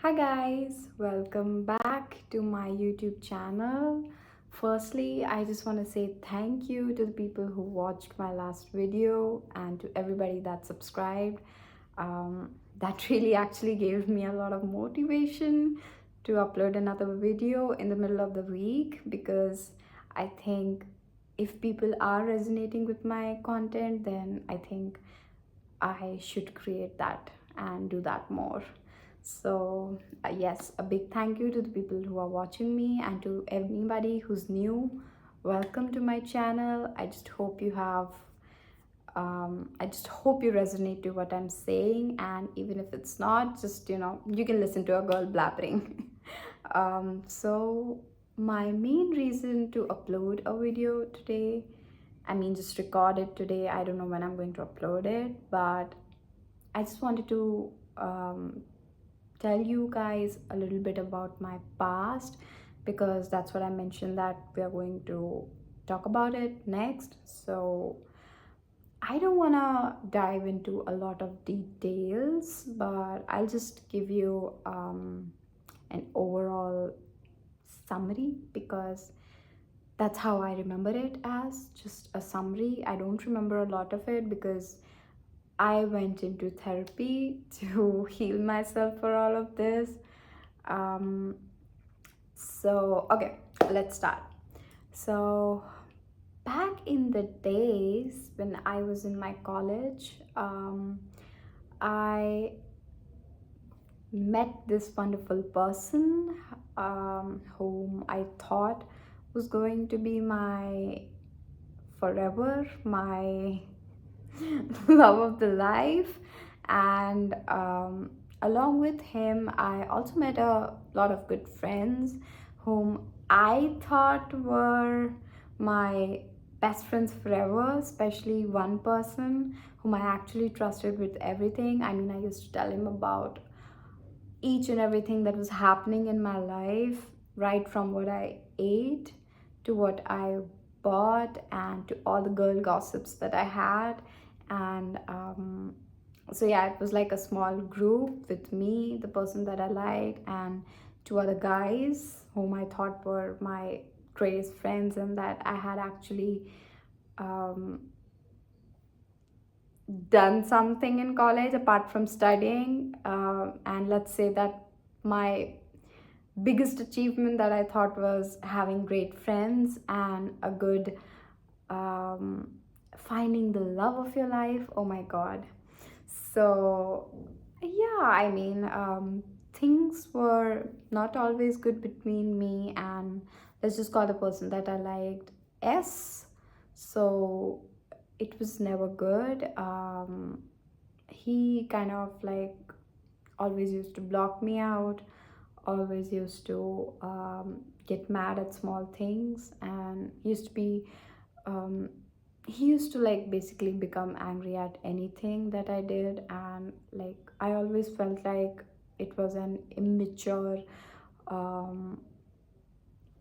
Hi guys, welcome back to my YouTube channel. Firstly, I just want to say thank you to the people who watched my last video and to everybody that subscribed. That really actually gave me a lot of motivation to upload another video in the middle of the week, because I think if people are resonating with my content, then I think I should create that and do that more. So, yes, a big thank you to the people who are watching me, and to anybody who's new. Welcome to my channel. I just hope you resonate to what I'm saying, and even if it's not, just you can listen to a girl blabbering. So, my main reason to upload a video today, I mean, just record it today. I don't know when I'm going to upload it, but I just wanted to tell you guys a little bit about my past, because that's what I mentioned that we are going to talk about it next. So I don't want to dive into a lot of details, but I'll just give you an overall summary, because that's how I remember it, as just a summary. I don't remember a lot of it because I went into therapy to heal myself for all of this. Um, okay, let's start. So, back in the days when I was in my college, I met this wonderful person whom I thought was going to be my forever, my love of the life. And along with him, I also met a lot of good friends whom I thought were my best friends forever, especially one person whom I actually trusted with everything. I mean, I used to tell him about each and everything that was happening in my life, right from what I ate to what I bought and to all the girl gossips that I had. And so, yeah, it was like a small group with me, the person that I liked, and two other guys whom I thought were my greatest friends, and that I had actually um, done something in college apart from studying. And let's say that my biggest achievement that I thought was having great friends and a good um, finding the love of your life. Oh my god. So, yeah, I mean, things were not always good between me and, let's just call the person that I liked, S. So, it was never good. He kind of like always used to block me out, always used to get mad at small things, and um, he used to like basically become angry at anything that I did. And like I always felt like it was an immature, um,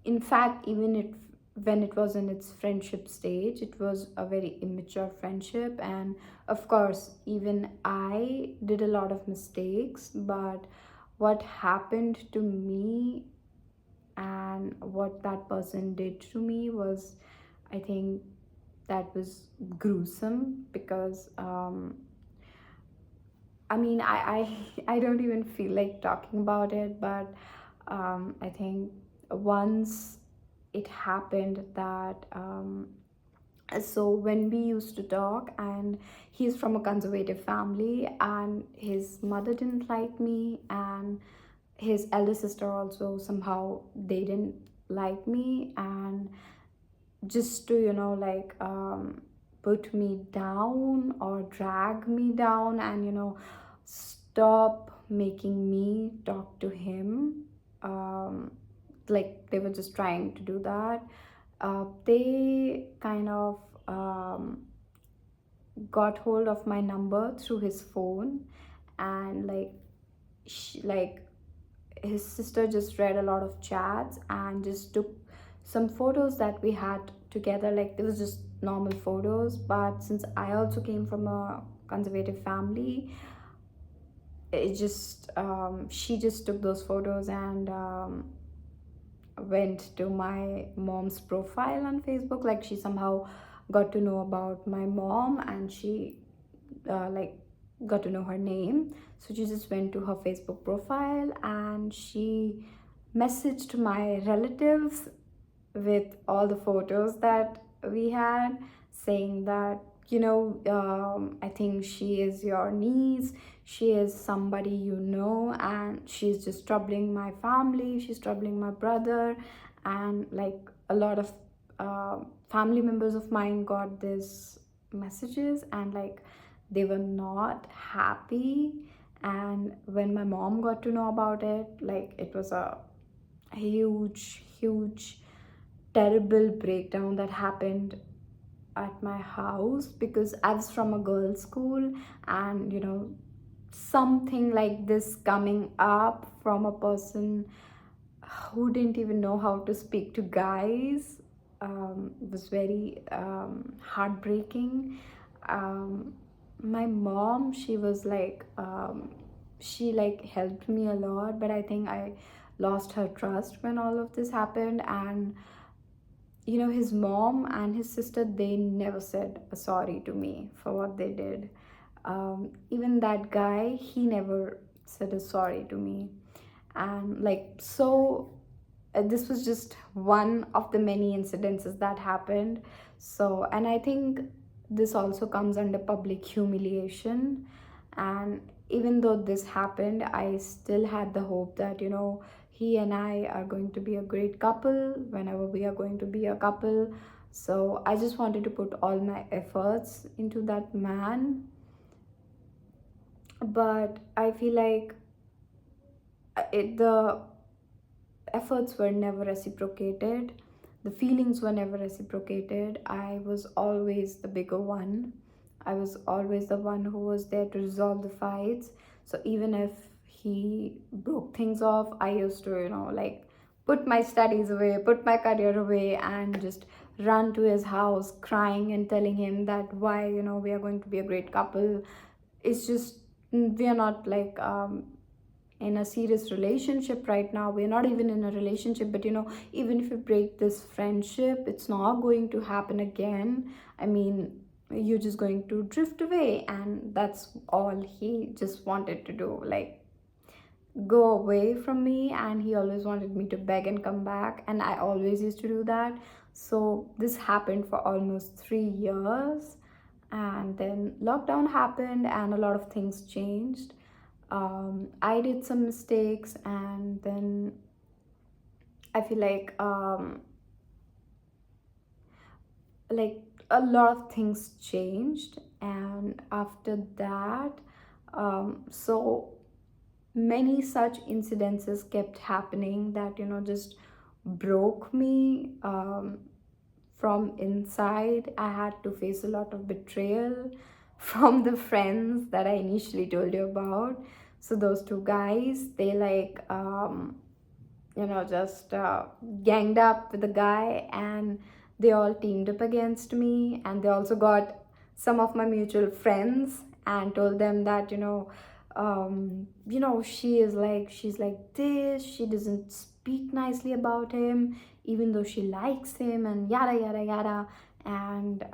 in fact, even it when it was in its friendship stage, it was a very immature friendship. And of course, even I did a lot of mistakes, but what happened to me and what that person did to me was, I think, that was gruesome, because I mean, I don't even feel like talking about it, but I think once it happened that so when we used to talk, and he's from a conservative family, and his mother didn't like me, and his elder sister also, somehow they didn't like me. And just to like put me down or drag me down, and stop making me talk to him, um, like they were just trying to do that. They kind of got hold of my number through his phone, and like his sister just read a lot of chats and just took some photos that we had together. Like, it was just normal photos, but since I also came from a conservative family, it just she just took those photos and went to my mom's profile on Facebook. Like, she somehow got to know about my mom, and she like got to know her name. So she just went to her Facebook profile and she messaged my relatives with all the photos that we had, saying that, I think she is your niece, she is somebody you know, and she's just troubling my family, she's troubling my brother. And like, a lot of family members of mine got these messages, and like, they were not happy. And when my mom got to know about it, like, it was a huge terrible breakdown that happened at my house, because I was from a girls' school, and something like this coming up from a person who didn't even know how to speak to guys was very heartbreaking. My mom, she was like, she like helped me a lot, but I think I lost her trust when all of this happened. And his mom and his sister, they never said a sorry to me for what they did. Even that guy, he never said a sorry to me. And like, so this was just one of the many incidences that happened. So, and I think this also comes under public humiliation. And even though this happened, I still had the hope that he and I are going to be a great couple whenever we are going to be a couple. So I just wanted to put all my efforts into that man, but I feel like the efforts were never reciprocated, the feelings were never reciprocated. I was always the bigger one, I was always the one who was there to resolve the fights. So even if he broke things off, I used to like, put my studies away, put my career away, and just run to his house crying and telling him that why we are going to be a great couple. It's just, we are not like in a serious relationship right now, we're not even in a relationship, but even if you break this friendship, it's not going to happen again. I mean, you're just going to drift away, and that's all he just wanted to do, like, go away from me. And he always wanted me to beg and come back, and I always used to do that. So this happened for almost 3 years, and then lockdown happened and a lot of things changed. I did some mistakes, and then I feel like a lot of things changed. And after that, so many such incidences kept happening that just broke me from inside. I had to face a lot of betrayal from the friends that I initially told you about. So those two guys, they like just ganged up with the guy, and they all teamed up against me. And they also got some of my mutual friends and told them that she's like this, she doesn't speak nicely about him even though she likes him, and yada yada yada. And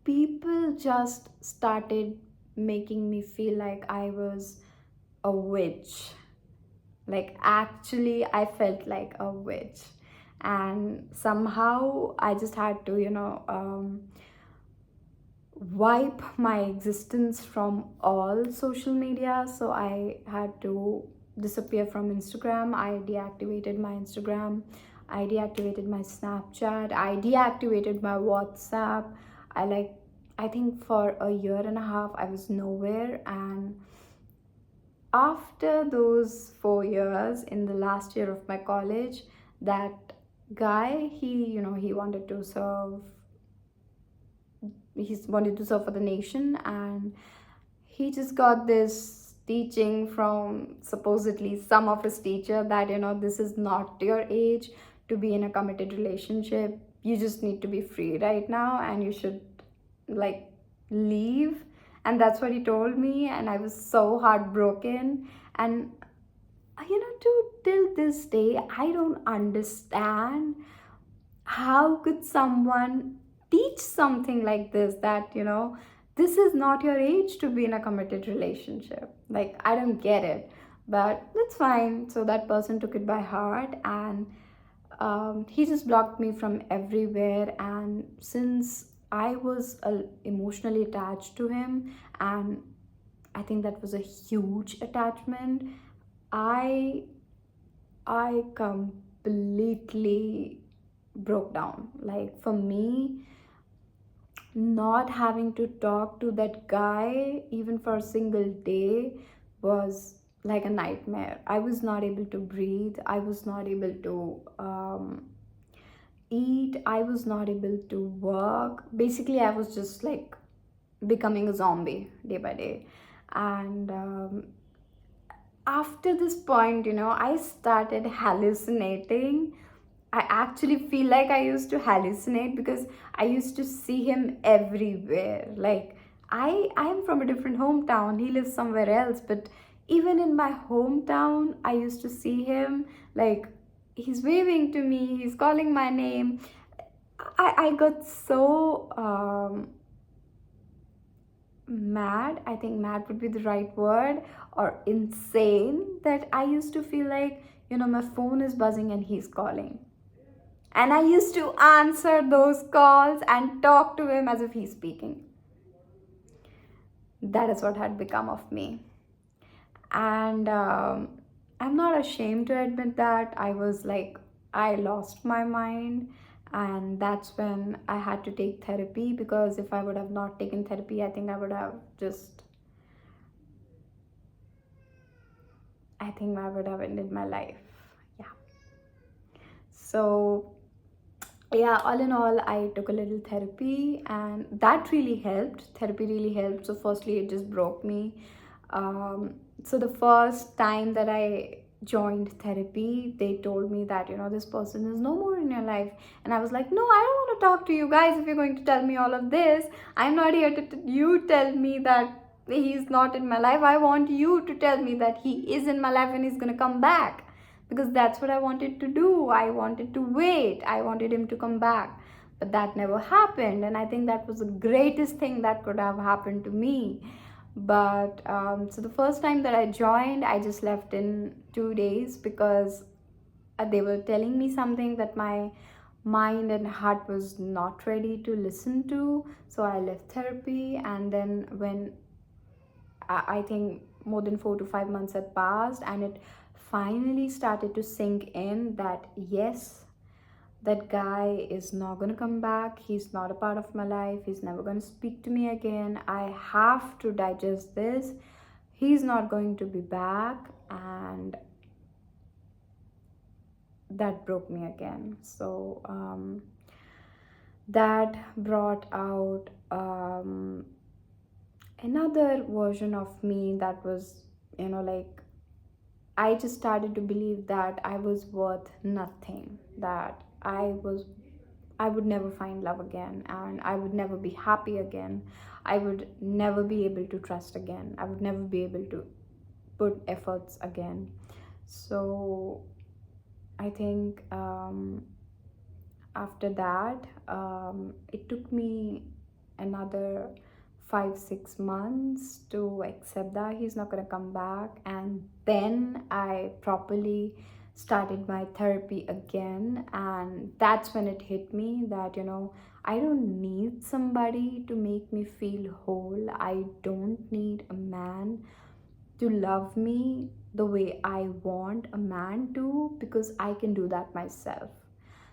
people just started making me feel like I was a witch. Like, actually, I felt like a witch. And somehow I just had to wipe my existence from all social media. So I had to disappear from Instagram. I deactivated my Instagram, I deactivated my Snapchat, I deactivated my WhatsApp. I think for a year and a half I was nowhere. And after those 4 years, in the last year of my college, that guy, he wanted to serve, for the nation. And he just got this teaching from supposedly some of his teacher that this is not your age to be in a committed relationship, you just need to be free right now, and you should like leave. And that's what he told me, and I was so heartbroken. And till this day, I don't understand how could someone teach something like this, that this is not your age to be in a committed relationship. Like, I don't get it, but that's fine. So that person took it by heart, and he just blocked me from everywhere. And since I was emotionally attached to him, and I think that was a huge attachment, i I completely broke down. Like, for me, not having to talk to that guy even for a single day was like a nightmare. I was not able to breathe. I was not able to eat. I was not able to work. Basically, I was just like becoming a zombie day by day. And after this point, I started hallucinating. I actually feel like I used to hallucinate because I used to see him everywhere. Like, I am from a different hometown. He lives somewhere else, but even in my hometown, I used to see him. Like, he's waving to me, he's calling my name. I got so mad. I think mad would be the right word, or insane, that I used to feel like, my phone is buzzing and he's calling. And I used to answer those calls and talk to him as if he's speaking. That is what had become of me. And I'm not ashamed to admit that I was like, I lost my mind. And that's when I had to take therapy, because if I would have not taken therapy, I think I would have just, I think I would have ended my life. Yeah. So, yeah, all in all, I took a little therapy, and that really helped. Therapy really helped. So firstly, it just broke me. So the first time that I joined therapy, they told me that, this person is no more in your life. And I was like, no, I don't want to talk to you guys if you're going to tell me all of this. I'm not here to you tell me that he's not in my life. I want you to tell me that he is in my life and he's going to come back, because that's what I wanted to do. I wanted to wait. I wanted him to come back. But that never happened. And I think that was the greatest thing that could have happened to me. But so the first time that I joined, I just left in 2 days, because they were telling me something that my mind and heart was not ready to listen to. So I left therapy. And then when I think more than 4 to 5 months had passed, and it finally started to sink in that yes, that guy is not going to come back. He's not a part of my life. He's never going to speak to me again. I have to digest this. He's not going to be back. And that broke me again. So that brought out another version of me that was, like, I just started to believe that I was worth nothing, that I would never find love again, and I would never be happy again. I would never be able to trust again. I would never be able to put efforts again. So I think after that, it took me another 5 6 months to accept that he's not going to come back. And then I properly started my therapy again. And that's when it hit me that, I don't need somebody to make me feel whole. I don't need a man to love me the way I want a man to, because I can do that myself.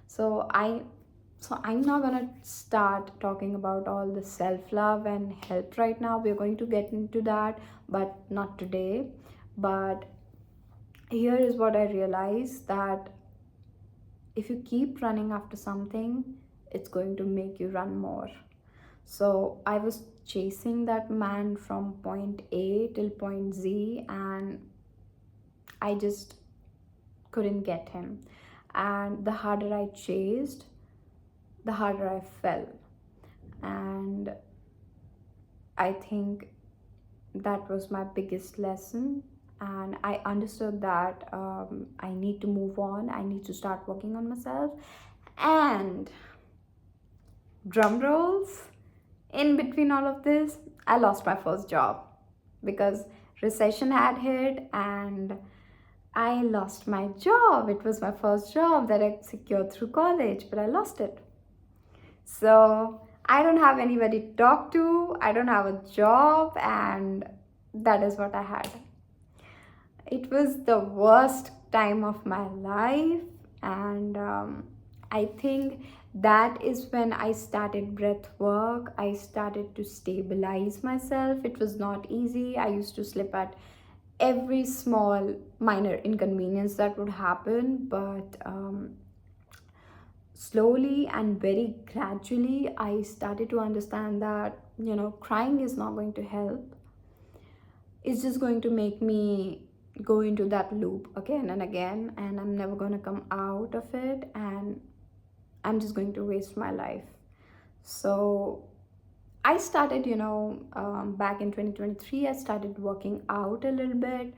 So I'm not gonna start talking about all the self-love and help right now. We're going to get into that, but not today. But here is what I realized, that if you keep running after something, it's going to make you run more. So I was chasing that man from point A till point Z, and I just couldn't get him. And the harder I chased, the harder I fell. And I think that was my biggest lesson. And I understood that I need to move on, I need to start working on myself. And drum rolls, in between all of this, I lost my first job because recession had hit and I lost my job. It was my first job that I secured through college, but I lost it. So I don't have anybody to talk to, I don't have a job, and that is what I had. It was the worst time of my life, and I think that is when I started breath work. I started to stabilize myself. It was not easy. I used to slip at every small minor inconvenience that would happen, but slowly and very gradually I started to understand that, crying is not going to help. It's just going to make me go into that loop again and again, and I'm never going to come out of it, and I'm just going to waste my life. So I started, back in 2023, I started working out a little bit.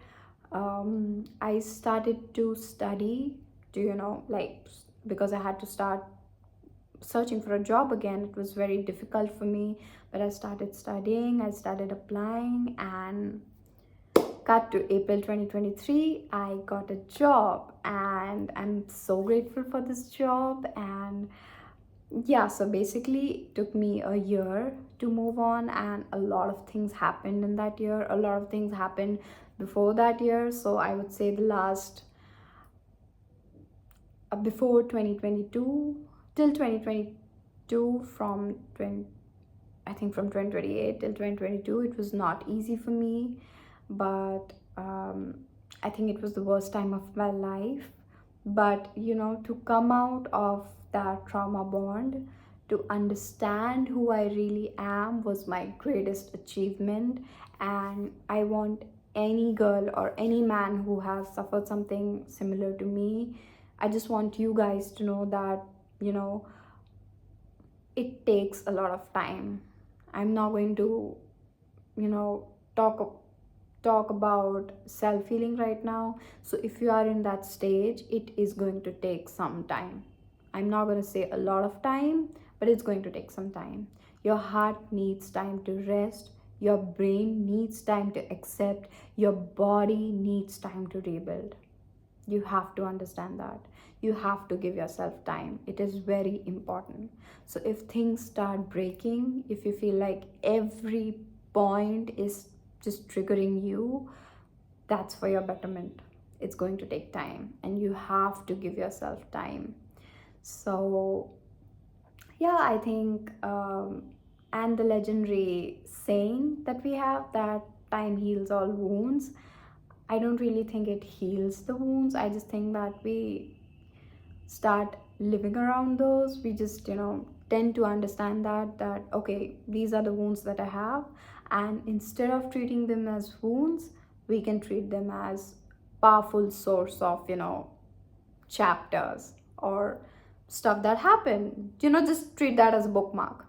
I started to study, to, like, because I had to start searching for a job again. It was very difficult for me, but I started studying, I started applying, and cut to April 2023, I got a job, and I'm so grateful for this job. And yeah, so basically it took me a year to move on, and a lot of things happened in that year. A lot of things happened before that year. So I would say the last before 2022 till 2022, from 20, I think from 2028 till 2022, it was not easy for me. But I think it was the worst time of my life. But to come out of that trauma bond, to understand who I really am, was my greatest achievement. And I want any girl or any man who has suffered something similar to me, I just want you guys to know that, it takes a lot of time. I'm not going to, you know talk talk about self healing right now. So if you are in that stage, it is going to take some time. I'm not going to say a lot of time, but it's going to take some time. Your heart needs time to rest, your brain needs time to accept, your body needs time to rebuild. You have to understand that. You have to give yourself time. It is very important. So if things start breaking, if you feel like every point is just triggering you, that's for your betterment. It's going to take time, and you have to give yourself time. So yeah, I think and the legendary saying that we have, that time heals all wounds, I don't really think it heals the wounds. I just think that we start living around those. We just, tend to understand that okay, these are the wounds that I have, and instead of treating them as wounds, we can treat them as powerful source of, chapters or stuff that happened. Just treat that as a bookmark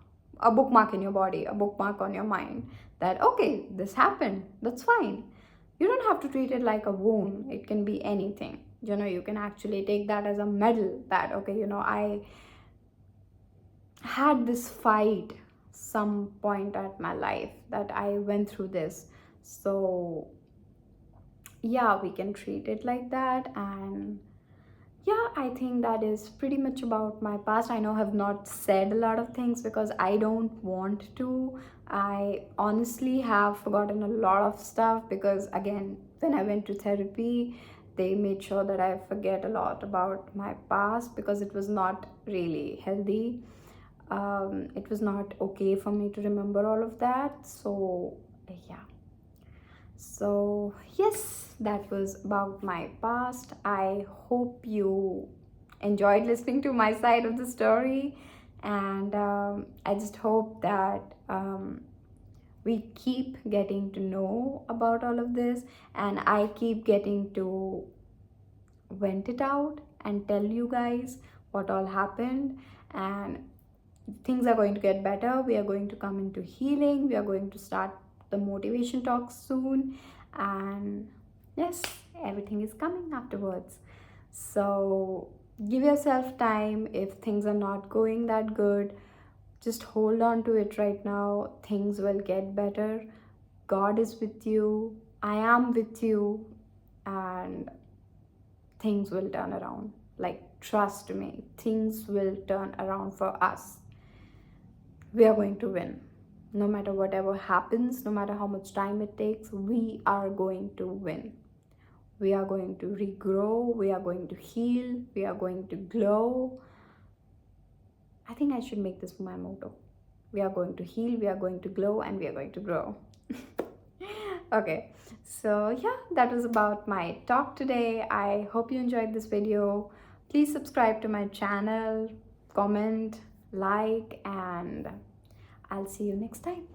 in your body, a bookmark on your mind, that okay, this happened, that's fine. You don't have to treat it like a wound. It can be anything. You can actually take that as a medal, that okay, I had this fight some point at my life, that I went through this. So yeah, we can treat it like that. And yeah, I think that is pretty much about my past. I know I have not said a lot of things because I don't want to. I honestly have forgotten a lot of stuff because, again, when I went to therapy, they made sure that I forget a lot about my past because it was not really healthy. It was not okay for me to remember all of that. So yeah. So yes, that was about my past. I hope you enjoyed listening to my side of the story, and I just hope that we keep getting to know about all of this, and I keep getting to vent it out and tell you guys what all happened. And things are going to get better. We are going to come into healing. We are going to start the motivation talks soon, and yes, everything is coming afterwards. So give yourself time. If things are not going that good, just hold on to it right now. Things will get better. God is with you. I am with you. And things will turn around. Like, trust me, things will turn around for us. We are going to win. No matter whatever happens, no matter how much time it takes, we are going to win. We are going to regrow. We are going to heal. We are going to glow. I think I should make this my motto. We are going to heal, we are going to glow, and we are going to grow. Okay, so yeah, that was about my talk today. I hope you enjoyed this video. Please subscribe to my channel, comment, like, and I'll see you next time.